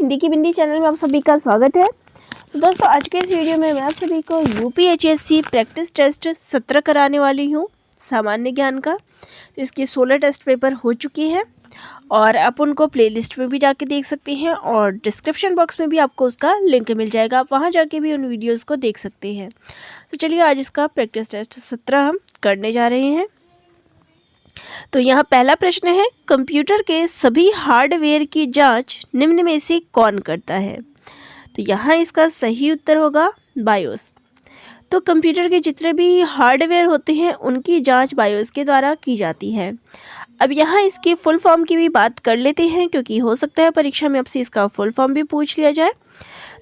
हिंदी की बिंदी चैनल में आप सभी का स्वागत है। तो दोस्तों आज के इस वीडियो में मैं आप सभी को यूपीएचएससी प्रैक्टिस टेस्ट 17 कराने वाली हूँ सामान्य ज्ञान का। तो इसके 16 टेस्ट पेपर हो चुके हैं और आप उनको प्लेलिस्ट में भी जाके देख सकते हैं और डिस्क्रिप्शन बॉक्स में भी आपको उसका लिंक मिल जाएगा, आप वहाँ जाके भी उन वीडियोज़ को देख सकते हैं। तो चलिए आज इसका प्रैक्टिस टेस्ट 17 हम करने जा रहे हैं। तो यहाँ पहला प्रश्न है, कंप्यूटर के सभी हार्डवेयर की जांच निम्न में से कौन करता है? तो यहाँ इसका सही उत्तर होगा बायोस। तो कंप्यूटर के जितने भी हार्डवेयर होते हैं उनकी जांच बायोस के द्वारा की जाती है। अब यहाँ इसकी फुल फॉर्म की भी बात कर लेते हैं क्योंकि हो सकता है परीक्षा में आपसे इसका फुल फॉर्म भी पूछ लिया जाए।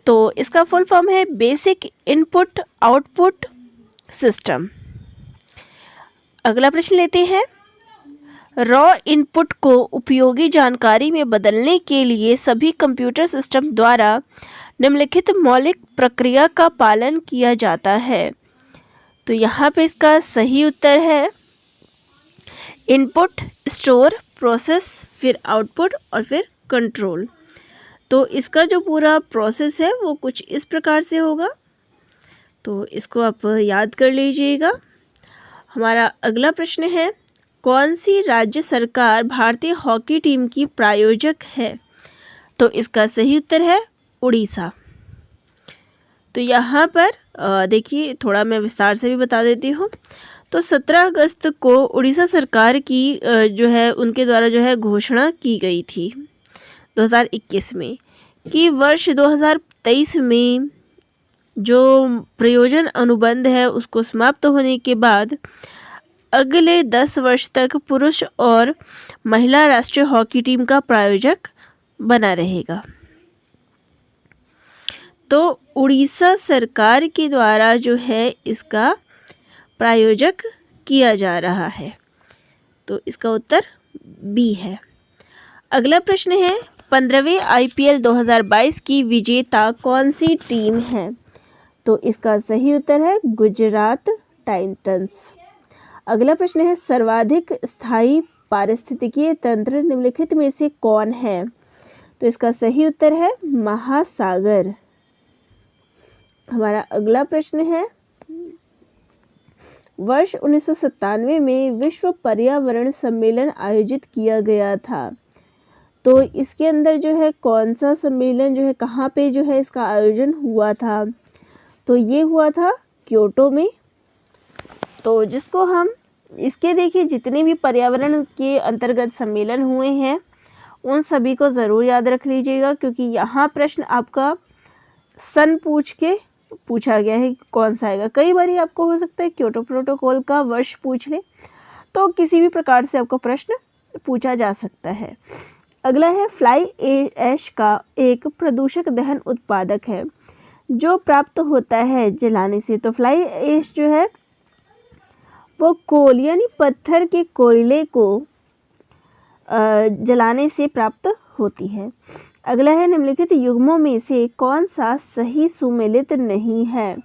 तो इसका फुल फॉर्म है बेसिक इनपुट आउटपुट सिस्टम। अगला प्रश्न लेते हैं, रॉ इनपुट को उपयोगी जानकारी में बदलने के लिए सभी कंप्यूटर सिस्टम द्वारा निम्नलिखित मौलिक प्रक्रिया का पालन किया जाता है। तो यहाँ पे इसका सही उत्तर है इनपुट, स्टोर, प्रोसेस, फिर आउटपुट और फिर कंट्रोल। तो इसका जो पूरा प्रोसेस है वो कुछ इस प्रकार से होगा, तो इसको आप याद कर लीजिएगा। हमारा अगला प्रश्न है, कौन सी राज्य सरकार भारतीय हॉकी टीम की प्रायोजक है? तो इसका सही उत्तर है उड़ीसा। तो यहाँ पर देखिए थोड़ा मैं विस्तार से भी बता देती हूँ। तो 17 अगस्त को उड़ीसा सरकार की जो है उनके द्वारा जो है घोषणा की गई थी 2021 में कि वर्ष 2023 में जो प्रयोजन अनुबंध है उसको समाप्त होने के बाद अगले 10 वर्ष तक पुरुष और महिला राष्ट्रीय हॉकी टीम का प्रायोजक बना रहेगा। तो उड़ीसा सरकार के द्वारा जो है इसका प्रायोजक किया जा रहा है, तो इसका उत्तर बी है। अगला प्रश्न है, 15वें आईपीएल 2022 की विजेता कौन सी टीम है? तो इसका सही उत्तर है गुजरात टाइटंस। अगला प्रश्न है, सर्वाधिक स्थायी पारिस्थितिकीय तंत्र निम्नलिखित में से कौन है? तो इसका सही उत्तर है महासागर। हमारा अगला प्रश्न है, वर्ष 1997 में विश्व पर्यावरण सम्मेलन आयोजित किया गया था। तो इसके अंदर जो है कौन सा सम्मेलन जो है कहाँ पे जो है इसका आयोजन हुआ था? तो ये हुआ था क्योटो में। तो जिसको हम इसके देखिए जितने भी पर्यावरण के अंतर्गत सम्मेलन हुए हैं उन सभी को ज़रूर याद रख लीजिएगा क्योंकि यहाँ प्रश्न आपका सन पूछ के पूछा गया है कि कौन सा आएगा। कई बार आपको हो सकता है क्योटो प्रोटोकॉल का वर्ष पूछ ले, तो किसी भी प्रकार से आपको प्रश्न पूछा जा सकता है। अगला है, फ्लाई ऐश का एक प्रदूषक दहन उत्पादक है जो प्राप्त होता है जलाने से। तो फ्लाई ऐश जो है वो कोल यानी पत्थर के कोयले को जलाने से प्राप्त होती है। अगला है, निम्नलिखित युग्मों में से कौन सा सही सुमेलित नहीं है?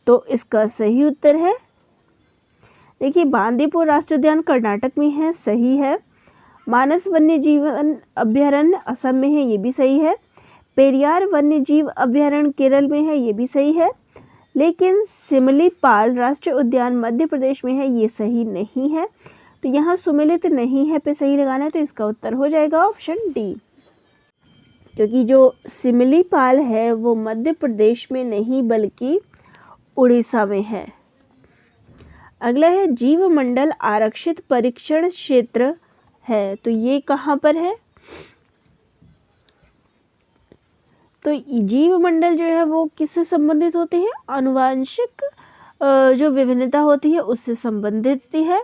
तो इसका सही उत्तर है देखिए बांदीपुर राष्ट्रीय उद्यान कर्नाटक में है, सही है। मानस वन्य जीवन अभ्यारण्य असम में है, ये भी सही है। पेरियार वन्य जीव अभ्यारण्य केरल में है, ये भी सही है। लेकिन सिमलीपाल राष्ट्रीय उद्यान मध्य प्रदेश में है, ये सही नहीं है। तो यहाँ सुमेलित नहीं है पे सही लगाना है, तो इसका उत्तर हो जाएगा ऑप्शन डी, क्योंकि जो सिमलीपाल है वो मध्य प्रदेश में नहीं बल्कि उड़ीसा में है। अगला है, जीवमंडल आरक्षित परीक्षण क्षेत्र है, तो ये कहाँ पर है? तो जीवमंडल जो है वो किससे संबंधित होते हैं? आनुवांशिक जो विभिन्नता होती है उससे संबंधित है।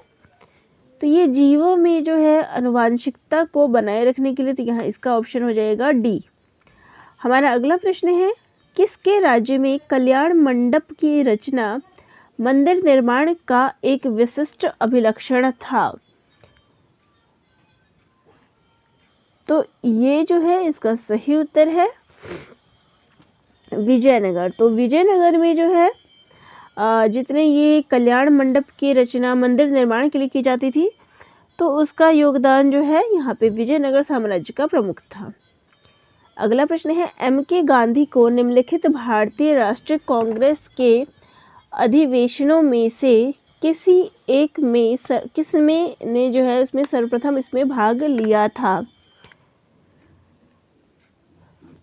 तो ये जीवों में जो है आनुवांशिकता को बनाए रखने के लिए, तो यहाँ इसका ऑप्शन हो जाएगा डी। हमारा अगला प्रश्न है, किसके राज्य में कल्याण मंडप की रचना मंदिर निर्माण का एक विशिष्ट अभिलक्षण था? तो ये जो है इसका सही उत्तर है विजयनगर। तो विजयनगर में जो है जितने ये कल्याण मंडप की रचना मंदिर निर्माण के लिए की जाती थी तो उसका योगदान जो है यहाँ पे विजयनगर साम्राज्य का प्रमुख था। अगला प्रश्न है M.K. गांधी को निम्नलिखित भारतीय राष्ट्रीय कांग्रेस के अधिवेशनों में से किसमें ने जो है उसमें सर्वप्रथम इसमें भाग लिया था?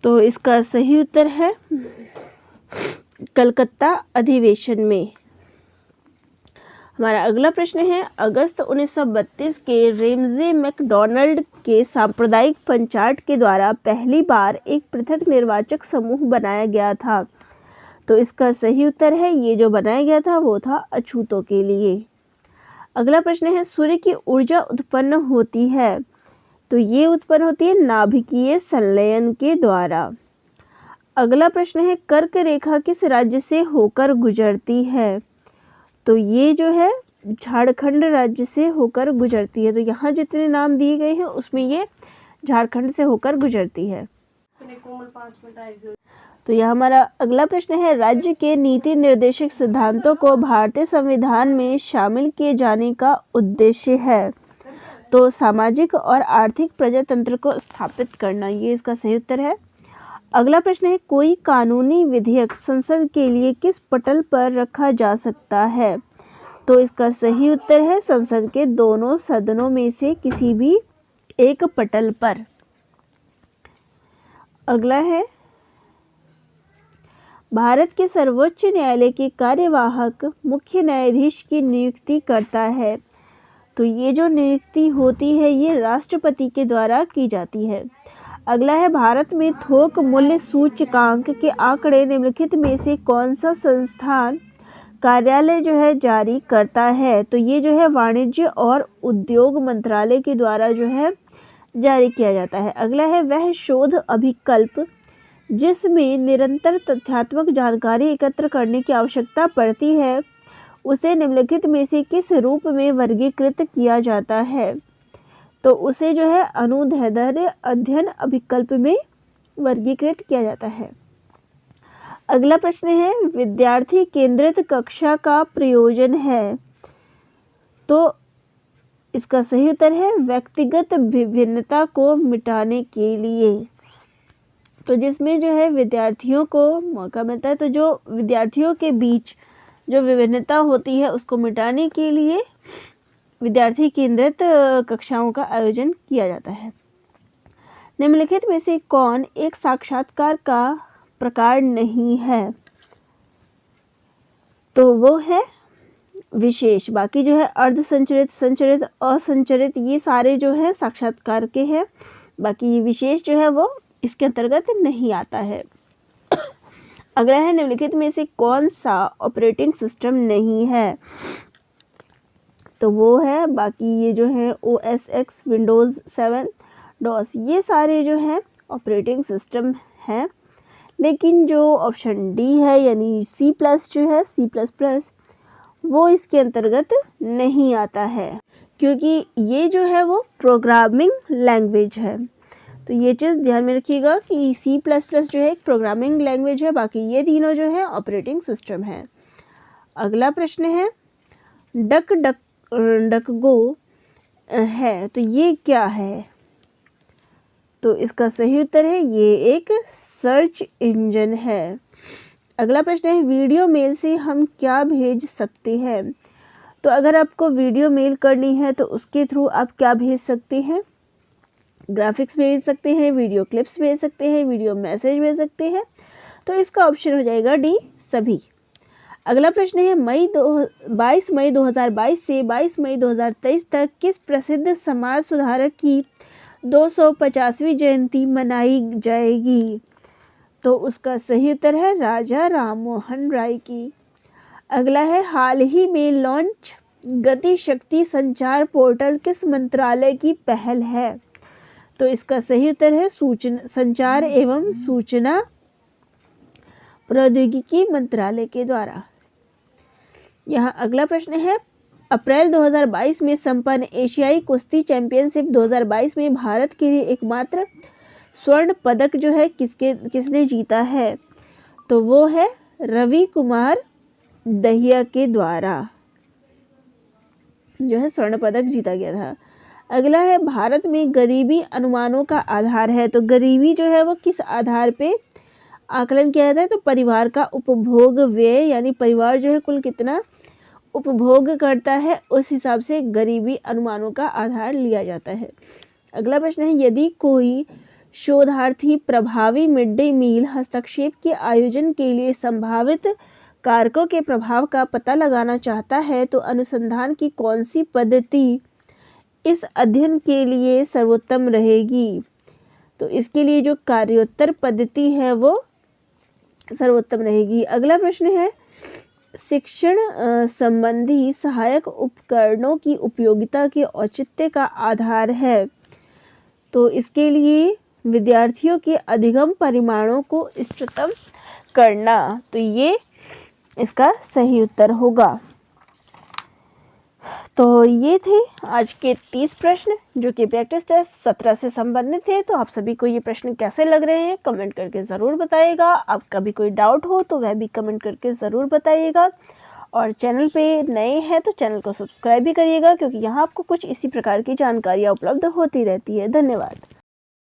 तो इसका सही उत्तर है कलकत्ता अधिवेशन में। हमारा अगला प्रश्न है अगस्त 1932 के रेमजे मैकडॉनल्ड के सांप्रदायिक पंचायत के द्वारा पहली बार एक पृथक निर्वाचक समूह बनाया गया था। तो इसका सही उत्तर है ये जो बनाया गया था वो था अछूतों के लिए। अगला प्रश्न है सूर्य की ऊर्जा उत्पन्न होती है, तो ये उत्पन्न होती है नाभिकीय संलयन के द्वारा। अगला प्रश्न है कर्क रेखा किस राज्य से होकर गुजरती है? तो ये जो है झारखंड राज्य से होकर गुजरती है। तो यहाँ जितने नाम दिए गए हैं उसमें ये झारखंड से होकर गुजरती है। तो यह हमारा अगला प्रश्न है राज्य के नीति निर्देशक सिद्धांतों को भारतीय संविधान में शामिल किए जाने का उद्देश्य है। तो सामाजिक और आर्थिक प्रजातंत्र को स्थापित करना, ये इसका सही उत्तर है। अगला प्रश्न है कोई कानूनी विधेयक संसद के लिए किस पटल पर रखा जा सकता है? तो इसका सही उत्तर है संसद के दोनों सदनों में से किसी भी एक पटल पर। अगला है भारत के सर्वोच्च न्यायालय के कार्यवाहक मुख्य न्यायाधीश की नियुक्ति करता है। तो ये जो नियुक्ति होती है ये राष्ट्रपति के द्वारा की जाती है। अगला है भारत में थोक मूल्य सूचकांक के आंकड़े निम्नलिखित में से कौन सा संस्थान कार्यालय जो है जारी करता है? तो ये जो है वाणिज्य और उद्योग मंत्रालय के द्वारा जो है जारी किया जाता है। अगला है वह शोध अभिकल्प जिसमें निरंतर तथ्यात्मक जानकारी एकत्र करने की आवश्यकता पड़ती है उसे निम्नलिखित में से किस रूप में वर्गीकृत किया जाता है? तो उसे जो है अनुदैर्ध्य अध्ययन अभिकल्प में वर्गीकृत किया जाता है। अगला प्रश्न है विद्यार्थी केंद्रित कक्षा का प्रयोजन है। तो इसका सही उत्तर है व्यक्तिगत विभिन्नता को मिटाने के लिए। तो जिसमें जो है विद्यार्थियों को मौका मिलता है, तो जो विद्यार्थियों के बीच जो विभिन्नता होती है उसको मिटाने के लिए विद्यार्थी केंद्रित कक्षाओं का आयोजन किया जाता है। निम्नलिखित में से कौन एक साक्षात्कार का प्रकार नहीं है? तो वो है विशेष। बाकी जो है अर्ध संचरित, संचरित, असंचरित ये सारे जो है साक्षात्कार के हैं। बाकी ये विशेष जो है वो इसके अंतर्गत नहीं आता है। अगला है निम्नलिखित में से कौन सा ऑपरेटिंग सिस्टम नहीं है? तो वो है बाकी ये जो है OS X, विंडोज़ 7, डॉस ये सारे जो है ऑपरेटिंग सिस्टम हैं। लेकिन जो ऑप्शन डी है यानी C+ जो है C++ वो इसके अंतर्गत नहीं आता है क्योंकि ये जो है वो प्रोग्रामिंग लैंग्वेज है। तो ये चीज़ ध्यान में रखिएगा कि C++ जो है एक प्रोग्रामिंग लैंग्वेज है, बाकी ये तीनों जो है ऑपरेटिंग सिस्टम है। अगला प्रश्न है डकगो है, तो ये क्या है? तो इसका सही उत्तर है ये एक सर्च इंजन है। अगला प्रश्न है वीडियो मेल से हम क्या भेज सकते हैं? तो अगर आपको वीडियो मेल करनी है तो उसके थ्रू आप क्या भेज सकते हैं? ग्राफिक्स भेज सकते हैं, वीडियो क्लिप्स भेज सकते हैं, वीडियो मैसेज भेज सकते हैं। तो इसका ऑप्शन हो जाएगा डी, सभी। अगला प्रश्न है 22 मई 2022 से 22 मई 2023 तक किस प्रसिद्ध समाज सुधारक की 250वीं जयंती मनाई जाएगी? तो उसका सही उत्तर है राजा राम मोहन राय की। अगला है हाल ही में लॉन्च गति शक्ति संचार पोर्टल किस मंत्रालय की पहल है? तो इसका सही उत्तर है संचार एवं सूचना प्रौद्योगिकी मंत्रालय के द्वारा। यहाँ अगला प्रश्न है अप्रैल 2022 में संपन्न एशियाई कुश्ती चैंपियनशिप 2022 में भारत के लिए एकमात्र स्वर्ण पदक जो है किसने जीता है? तो वो है रवि कुमार दहिया के द्वारा जो है स्वर्ण पदक जीता गया था। अगला है भारत में गरीबी अनुमानों का आधार है। तो गरीबी जो है वो किस आधार पे आकलन किया जाता है? तो परिवार का उपभोग व्यय, यानी परिवार जो है कुल कितना उपभोग करता है उस हिसाब से गरीबी अनुमानों का आधार लिया जाता है। अगला प्रश्न है, यदि कोई शोधार्थी प्रभावी मिड डे मील हस्तक्षेप के आयोजन के लिए संभावित कारकों के प्रभाव का पता लगाना चाहता है तो अनुसंधान की कौन सी पद्धति इस अध्ययन के लिए सर्वोत्तम रहेगी? तो इसके लिए जो कार्योत्तर पद्धति है वो सर्वोत्तम रहेगी। अगला प्रश्न है, शिक्षण संबंधी सहायक उपकरणों की उपयोगिता के औचित्य का आधार है। तो इसके लिए विद्यार्थियों के अधिगम परिमाणों को इष्टतम करना, तो ये इसका सही उत्तर होगा। तो ये थे आज के 30 प्रश्न जो कि प्रैक्टिस टेस्ट 17 से संबंधित थे। तो आप सभी को ये प्रश्न कैसे लग रहे हैं कमेंट करके ज़रूर बताइएगा। आपका भी कोई डाउट हो तो वह भी कमेंट करके ज़रूर बताइएगा। और चैनल पे नए हैं तो चैनल को सब्सक्राइब भी करिएगा, क्योंकि यहाँ आपको कुछ इसी प्रकार की जानकारियाँ उपलब्ध होती रहती है। धन्यवाद।